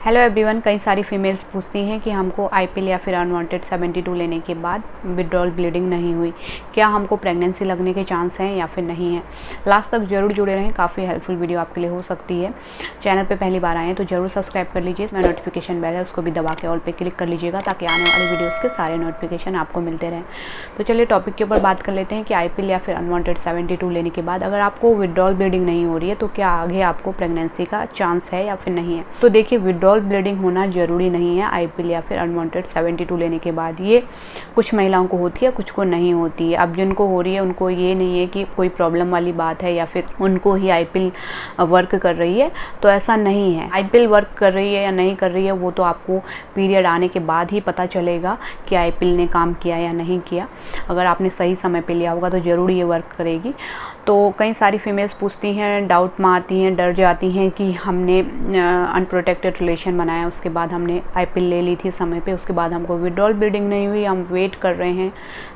Hello everyone, कई सारी females पूछती हैं कि हमको आईपिल या फिर अनवांटेड 72 लेने के बाद विड्रॉल ब्लीडिंग नहीं हुई, क्या हमको प्रेगनेंसी लगने के चांस हैं या फिर नहीं है। लास्ट तक जरूर जुड़े रहें, काफ़ी हेल्पफुल वीडियो आपके लिए हो सकती है। चैनल पे पहली बार आए हैं तो जरूर सब्सक्राइब कर लीजिए। मैं नोटिफिकेशन बेल है उसको भी दबा के ऑल पे क्लिक कर लीजिएगा ताकि आने वाली वीडियोज़ के सारे नोटिफिकेशन आपको मिलते रहें। तो चलिए टॉपिक के ऊपर बात कर लेते हैं कि आईपिल या फिर अनवांटेड 72 लेने के बाद अगर आपको विड्रॉल ब्लीडिंग नहीं हो रही है तो क्या आगे आपको प्रेगनेंसी का चांस है या फिर नहीं है। तो देखिए, विड्रॉल ब्लीडिंग होना ज़रूरी नहीं है आईपिल या फिर अनवांटेड 72 लेने के बाद। ये कुछ महिलाओं को होती है, कुछ को नहीं होती है। अब जिनको हो रही है उनको ये नहीं है कि कोई प्रॉब्लम वाली बात है या फिर उनको ही आईपिल वर्क कर रही है, तो ऐसा नहीं है। आईपिल वर्क कर रही है या नहीं कर रही है वो तो आपको पीरियड आने के बाद ही पता चलेगा कि आईपिल ने काम किया या नहीं किया। अगर आपने सही समय पे लिया होगा तो ज़रूर ये वर्क करेगी। तो कई सारी फीमेल्स पूछती हैं, डाउट में आती हैं, डर जाती हैं कि हमने अनप्रोटेक्टेड रिलेशन बनाया, उसके बाद हमने आईपिल ले ली थी समय पे, उसके बाद हमको विड्रॉल ब्लीडिंग नहीं हुई, हम वेट कर रहे हैं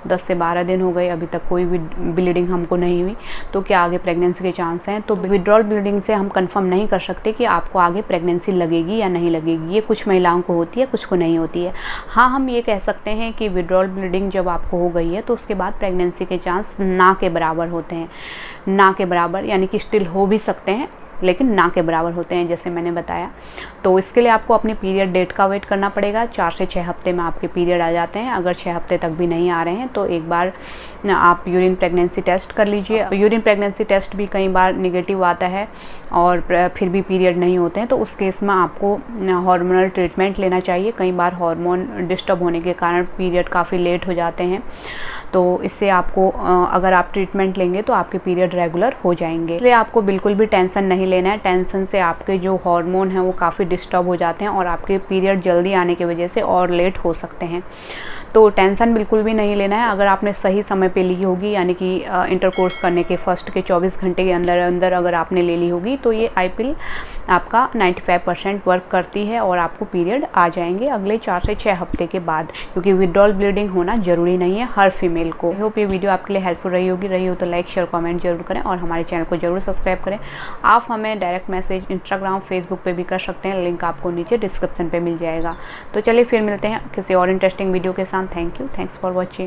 10 से 12 दिन हो गए, अभी तक कोई ब्लीडिंग हमको नहीं हुई, तो क्या आगे प्रेगनेंसी के चांस हैं। तो विड्रॉल ब्लीडिंग से हम कंफर्म नहीं कर सकते कि आपको आगे प्रेगनेंसी लगेगी या नहीं लगेगी। ये कुछ महिलाओं को होती है, कुछ को नहीं होती है। हाँ, हम ये कह सकते हैं कि विड्रॉल ब्लीडिंग जब आपको हो गई है तो उसके बाद प्रेगनेंसी के चांस ना के बराबर होते हैं। ना के बराबर यानी कि स्टिल हो भी सकते हैं लेकिन ना के बराबर होते हैं, जैसे मैंने बताया। तो इसके लिए आपको अपनी पीरियड डेट का वेट करना पड़ेगा। 4 से 6 हफ्ते में आपके पीरियड आ जाते हैं। अगर 6 हफ्ते तक भी नहीं आ रहे हैं तो एक बार आप यूरिन प्रेगनेंसी टेस्ट कर लीजिए। यूरिन प्रेगनेंसी टेस्ट भी कई बार निगेटिव आता है और फिर भी पीरियड नहीं होते हैं, तो उस केस में आपको हार्मोनल ट्रीटमेंट लेना चाहिए। कई बार हार्मोन डिस्टर्ब होने के कारण पीरियड काफ़ी लेट हो जाते हैं, तो इससे आपको अगर आप ट्रीटमेंट लेंगे तो आपके पीरियड रेगुलर हो जाएंगे। इसलिए आपको बिल्कुल भी टेंशन नहीं लेना है। टेंशन से आपके जो हार्मोन हैं वो काफ़ी डिस्टर्ब हो जाते हैं और आपके पीरियड जल्दी आने की वजह से और लेट हो सकते हैं। तो टेंशन बिल्कुल भी नहीं लेना है। अगर आपने सही समय पे ली होगी, यानी कि इंटरकोर्स करने के फर्स्ट के 24 घंटे के अंदर अंदर अगर आपने ले ली होगी तो ये आईपिल आपका 95% वर्क करती है और आपको पीरियड आ जाएंगे अगले 4 से 6 हफ्ते के बाद, क्योंकि विड्रॉल ब्लीडिंग होना ज़रूरी नहीं है हर फीमेल को। आई होप ये वीडियो आपके लिए हेल्पफुल रही हो तो लाइक शेयर कमेंट जरूर करें और हमारे चैनल को जरूर सब्सक्राइब करें। आप हमें डायरेक्ट मैसेज इंस्टाग्राम फेसबुक पे भी कर सकते हैं, लिंक आपको नीचे डिस्क्रिप्शन पे मिल जाएगा। तो चलिए फिर मिलते हैं किसी और इंटरेस्टिंग वीडियो के साथ। Thank you, thanks for watching.